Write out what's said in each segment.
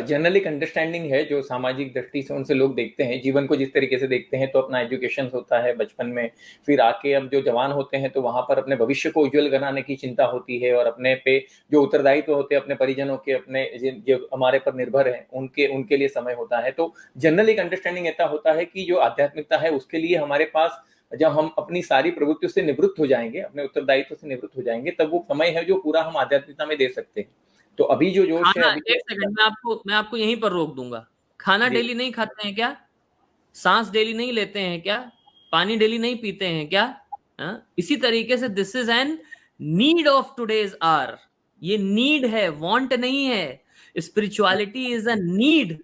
Generally understanding है, जो सामाजिक दृष्टि से उनसे लोग देखते हैं जीवन को जिस तरीके से देखते हैं, तो अपना एजुकेशन होता है बचपन में, फिर आके अब जो जवान होते हैं तो वहां पर अपने भविष्य को उज्जवल बनाने की चिंता होती है, और अपने पे जो उत्तरदायित्व होते हैं अपने परिजनों के, अपने जो हमारे पर निर्भर है उनके उनके लिए समय होता है। तो जनरली अंडरस्टैंडिंग ऐसा होता है कि जो आध्यात्मिकता है उसके लिए हमारे पास, जब हम अपनी सारी प्रवृत्तियों से निवृत्त हो जाएंगे, अपने उत्तरदायित्व से निवृत्त हो जाएंगे, तब वो समय है जो पूरा हम आध्यात्मिकता में दे सकते हैं। तो अभी जो जोश है, खाना, अभी एक सेकंड मैं आपको यहीं पर रोक दूंगा। खाना जी। डेली नहीं खाते हैं क्या? सांस डेली नहीं लेते हैं क्या? पानी डेली नहीं पीते हैं क्या? इसी तरीके से this is an need of today's hour. ये नीड है, वांट नहीं है। स्पिरिचुअलिटी इज अ नीड,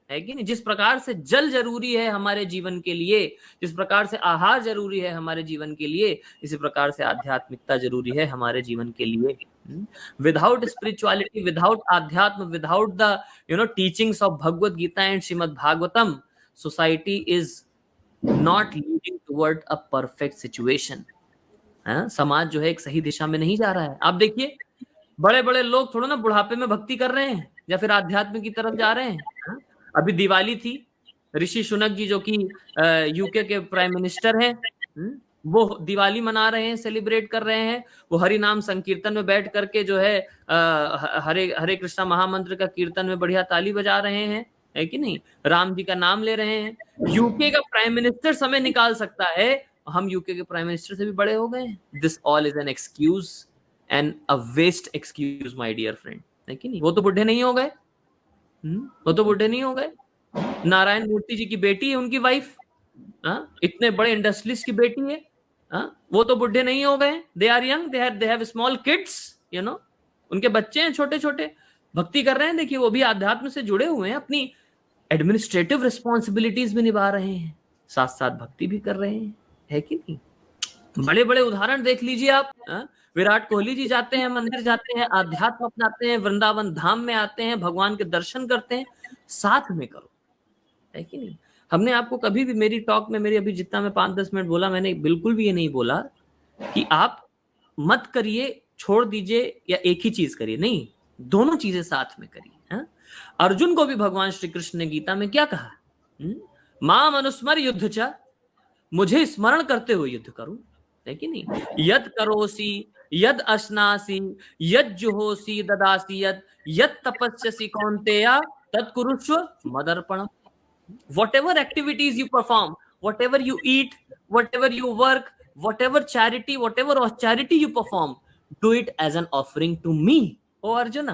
है कि नहीं? जिस प्रकार से जल जरूरी है हमारे जीवन के लिए, जिस प्रकार से आहार जरूरी है हमारे जीवन के लिए, इसी प्रकार से आध्यात्मिकता जरूरी है हमारे जीवन के लिए। विदाउट स्पिरिचुअलिटी, विदाउट आध्यात्म, without the teachings of Bhagavad Gita and Shrimad Bhagavatam, society is not leading toward a perfect situation। समाज जो है एक सही दिशा में नहीं जा रहा है। आप देखिए, बड़े बड़े लोग थोड़ा ना बुढ़ापे में भक्ति कर रहे हैं या फिर आध्यात्म की तरफ जा रहे हैं। अभी दिवाली थी, ऋषि सुनक जी जो कि यूके के प्राइम मिनिस्टर हैं, वो दिवाली मना रहे हैं, सेलिब्रेट कर रहे हैं। वो हरि नाम संकीर्तन में बैठ करके जो है हरे हरे कृष्णा महामंत्र का कीर्तन में बढ़िया ताली बजा रहे हैं, है कि नहीं? राम जी का नाम ले रहे हैं। यूके का प्राइम मिनिस्टर समय निकाल सकता है, हम यूके के प्राइम मिनिस्टर से भी बड़े हो गए। This all is an excuse and a waste excuse my dear friend, है कि नहीं? वो तो बुढ़े नहीं हो गए, वो तो बुढ़े नहीं हो गए। नारायण मूर्ति जी की बेटी है उनकी वाइफ, इतने बड़े इंडस्ट्रियलिस्ट की बेटी है, वो तो बुढ़े नहीं हो गए। They are young, they have small kids, उनके बच्चे हैं छोटे छोटे, भक्ति कर रहे हैं। देखिए, वो भी आध्यात्म से जुड़े हुए हैं, अपनी एडमिनिस्ट्रेटिव रिस्पॉन्सिबिलिटीज भी निभा रहे हैं, साथ साथ भक्ति भी कर रहे हैं, है कि नहीं? बड़े बड़े उदाहरण देख लीजिए आप। विराट कोहली जी जाते हैं, मंदिर जाते हैं, आध्यात्म अपनाते हैं, वृंदावन धाम में आते हैं, भगवान के दर्शन करते हैं। साथ में करो, है कि नहीं? हमने आपको कभी भी मेरी टॉक में, मेरी अभी जितना मैं 5-10 मिनट बोला, मैंने बिल्कुल भी ये नहीं बोला कि आप मत करिए, छोड़ दीजिए या एक ही चीज करिए। नहीं, दोनों चीजें साथ में करिए। अर्जुन को भी भगवान श्री कृष्ण ने गीता में क्या कहा? माम अनुस्मर युद्ध च, मुझे स्मरण करते हुए युद्ध करूं, है कि नहीं? यद करोसी यद अश्नासी यद जुहोसी ददासी यद तपस्यसि कौन्तेय तत्कुरुष्व मदर्पणम। Whatever activities you perform, whatever you eat, whatever you work, whatever charity you perform, do it as an offering to me, ओ अर्जुना।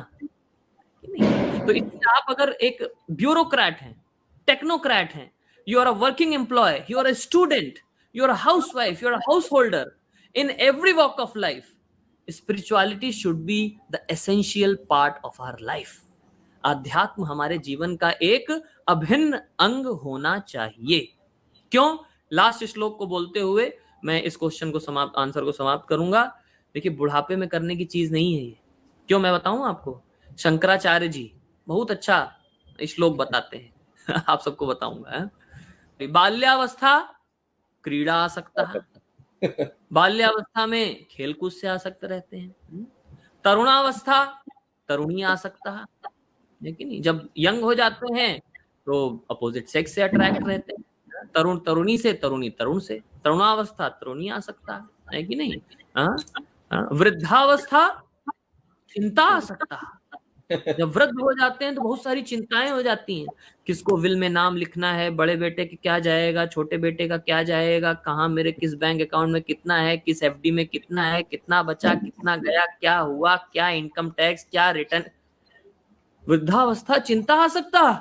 तो इसलिए आप अगर एक ब्यूरोक्रेट हैं, टेक्नोक्रेट हैं, you are a working employ, you are a student, you are a housewife, you are a householder, in every walk of life, spirituality should be the essential part of our life. आध्यात्म हमारे जीवन का एक अभिन्न अंग होना चाहिए। क्यों? लास्ट श्लोक को बोलते हुए मैं इस क्वेश्चन को आंसर को समाप्त करूंगा। देखिए, बुढ़ापे में करने की चीज नहीं है ये। क्यों? मैं बताऊं आपको। शंकराचार्य जी बहुत अच्छा श्लोक बताते हैं आप सबको बताऊंगा। बाल्यावस्था क्रीड़ा आसक्ता, बाल्यावस्था में खेलकूद से आसक्त रहते हैं। तरुणावस्था तरुणी आसक्ता, है कि नहीं? जब यंग हो जाते हैं तो अपोजिट सेक्स से अट्रैक्ट रहते हैं, तरुण तरुणी से, तरुणी तरुण से, तरुणावस्था तरुणी आसक्ता, है कि नहीं? वृद्धावस्था चिंता आ सकता। जब वृद्ध हो जाते हैं तो बहुत सारी चिंताएं हो जाती हैं। किसको विल में नाम लिखना है, बड़े बेटे के क्या जाएगा, छोटे बेटे का क्या जाएगा, कहाँ मेरे किस बैंक अकाउंट में कितना है, किस एफडी में कितना है, कितना बचा, कितना गया, क्या हुआ, क्या इनकम टैक्स, क्या रिटर्न। वृद्धावस्था चिंता आ सकता,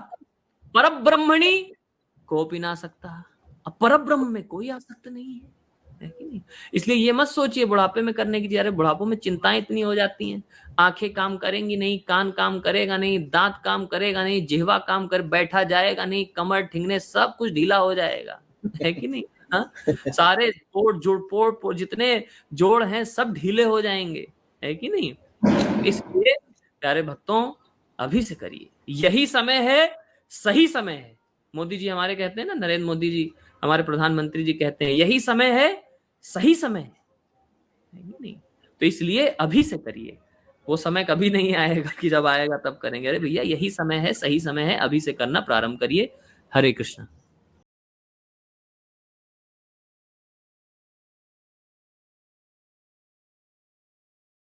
पर ब्रह्मणी कोपी ना सकता। अब पर ब्रह्म में कोई आसक्त नहीं है कि नहीं? इसलिए ये मत सोचिए बुढ़ापे में करने की। अरे बुढ़ापे में चिंताएं इतनी हो जाती हैं, आंखें काम करेंगी नहीं, कान काम करेगा नहीं, दांत काम करेगा नहीं, जिह्वा काम कर बैठा जाएगा नहीं, कमर ठिंगने सब कुछ ढीला हो जाएगा, है कि नहीं? सारे पोड़ जितने जोड़ हैं सब ढीले हो जाएंगे, है कि नहीं? इसलिए प्यारे भक्तों, अभी से करिए, यही समय है, सही समय है। मोदी जी हमारे कहते हैं ना, नरेंद्र मोदी जी हमारे प्रधानमंत्री जी कहते हैं यही समय है, सही समय है नहीं? तो इसलिए अभी से करिए। वो समय कभी नहीं आएगा कि जब आएगा तब करेंगे। अरे भैया यही समय है, सही समय है, अभी से करना प्रारंभ करिए। हरे कृष्ण।